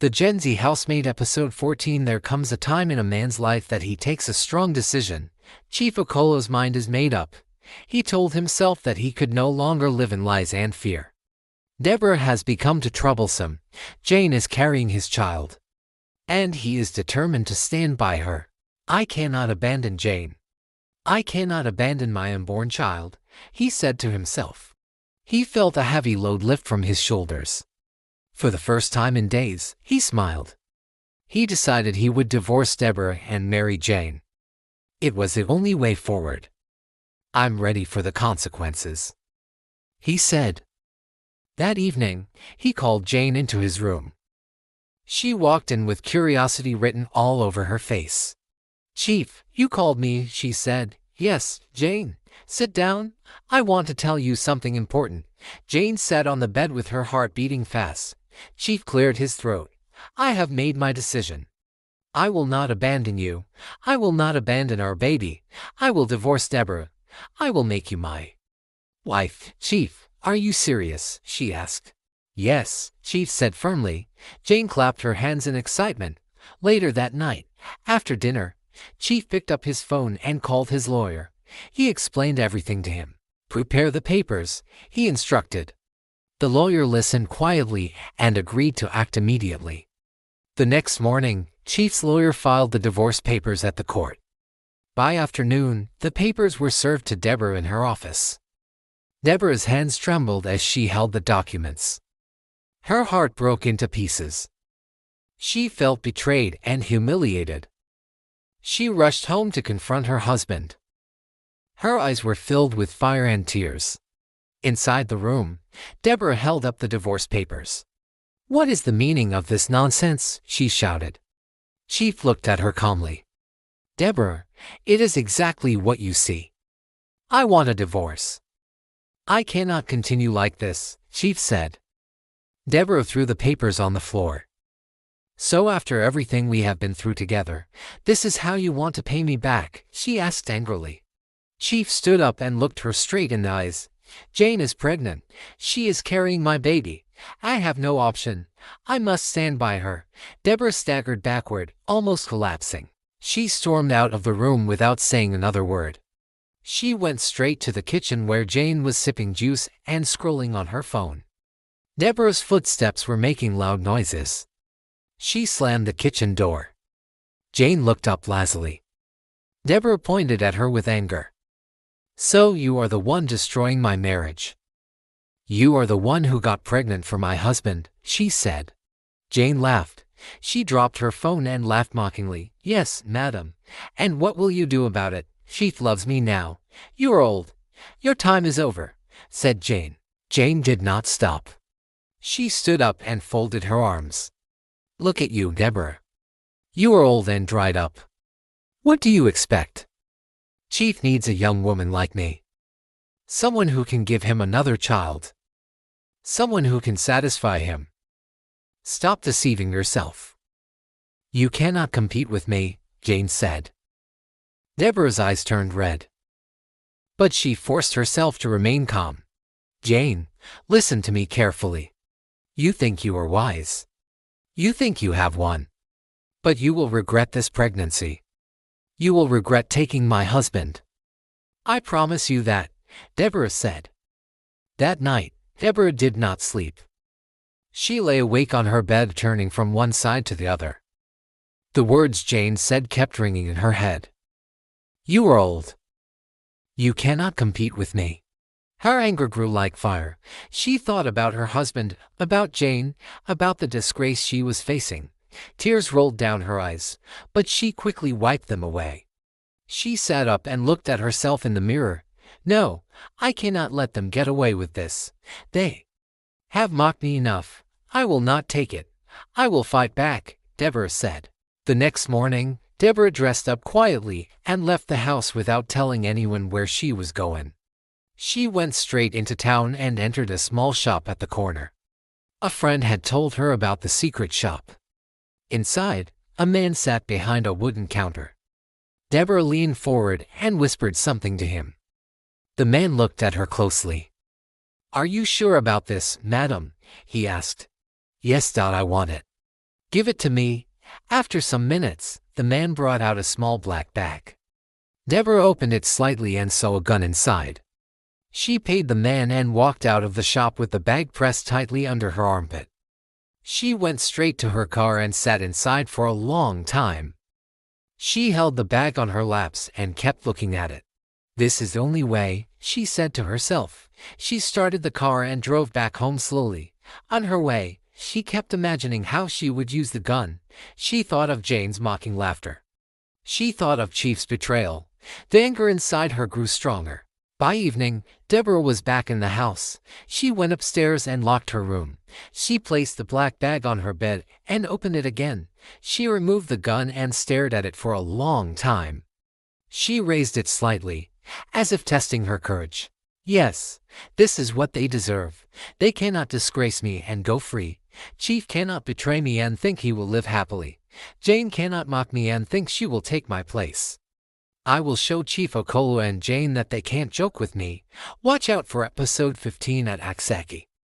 The Gen Z Housemaid Episode 14. There comes a time in a man's life that he takes a strong decision. Chief Okolo's mind is made up. He told himself that he could no longer live in lies and fear. Deborah has become too troublesome. Jane is carrying his child. And he is determined to stand by her. I cannot abandon Jane. I cannot abandon my unborn child, he said to himself. He felt a heavy load lift from his shoulders. For the first time in days, he smiled. He decided he would divorce Deborah and marry Jane. It was the only way forward. I'm ready for the consequences, he said. That evening, he called Jane into his room. She walked in with curiosity written all over her face. Chief, you called me, she said. Yes, Jane. Sit down. I want to tell you something important. Jane sat on the bed with her heart beating fast. Chief cleared his throat. I have made my decision. I will not abandon you. I will not abandon our baby. I will divorce Deborah. I will make you my wife. Chief, are you serious? She asked. Yes, Chief said firmly. Jane clapped her hands in excitement. Later that night, after dinner, Chief picked up his phone and called his lawyer. He explained everything to him. Prepare the papers, he instructed. The lawyer listened quietly and agreed to act immediately. The next morning, Chief's lawyer filed the divorce papers at the court. By afternoon, the papers were served to Deborah in her office. Deborah's hands trembled as she held the documents. Her heart broke into pieces. She felt betrayed and humiliated. She rushed home to confront her husband. Her eyes were filled with fire and tears. Inside the room, Deborah held up the divorce papers. What is the meaning of this nonsense? She shouted. Chief looked at her calmly. Deborah, it is exactly what you see. I want a divorce. I cannot continue like this, Chief said. Deborah threw the papers on the floor. So after everything we have been through together, this is how you want to pay me back? She asked angrily. Chief stood up and looked her straight in the eyes. Jane is pregnant. She is carrying my baby. I have no option. I must stand by her. Deborah staggered backward, almost collapsing. She stormed out of the room without saying another word. She went straight to the kitchen where Jane was sipping juice and scrolling on her phone. Deborah's footsteps were making loud noises. She slammed the kitchen door. Jane looked up lazily. Deborah pointed at her with anger. So you are the one destroying my marriage. You are the one who got pregnant for my husband, she said. Jane laughed. She dropped her phone and laughed mockingly. Yes, madam. And what will you do about it? Chief loves me now. You are old. Your time is over, said Jane. Jane did not stop. She stood up and folded her arms. Look at you, Deborah. You are old and dried up. What do you expect? Chief needs a young woman like me. Someone who can give him another child. Someone who can satisfy him. Stop deceiving yourself. You cannot compete with me, Jane said. Deborah's eyes turned red. But she forced herself to remain calm. Jane, listen to me carefully. You think you are wise. You think you have won. But you will regret this pregnancy. You will regret taking my husband. I promise you that, Deborah said. That night, Deborah did not sleep. She lay awake on her bed, turning from one side to the other. The words Jane said kept ringing in her head. You are old. You cannot compete with me. Her anger grew like fire. She thought about her husband, about Jane, about the disgrace she was facing. Tears rolled down her eyes, but she quickly wiped them away. She sat up and looked at herself in the mirror. No, I cannot let them get away with this. They have mocked me enough. I will not take it. I will fight back, Deborah said. The next morning, Deborah dressed up quietly and left the house without telling anyone where she was going. She went straight into town and entered a small shop at the corner. A friend had told her about the secret shop. Inside, a man sat behind a wooden counter. Deborah leaned forward and whispered something to him. The man looked at her closely. Are you sure about this, madam? He asked. Yes, I want it. Give it to me." After some minutes, the man brought out a small black bag. Deborah opened it slightly and saw a gun inside. She paid the man and walked out of the shop with the bag pressed tightly under her armpit. She went straight to her car and sat inside for a long time. She held the bag on her laps and kept looking at it. "This is the only way," she said to herself. She started the car and drove back home slowly. On her way, she kept imagining how she would use the gun. She thought of Jane's mocking laughter. She thought of Chief's betrayal. The anger inside her grew stronger. By evening, Deborah was back in the house. She went upstairs and locked her room. She placed the black bag on her bed and opened it again. She removed the gun and stared at it for a long time. She raised it slightly, as if testing her courage. "Yes, this is what they deserve. They cannot disgrace me and go free. Chief cannot betray me and think he will live happily. Jane cannot mock me and think she will take my place. I will show Chief Okolo and Jane that they can't joke with me." Watch out for episode 15 at Aksaki.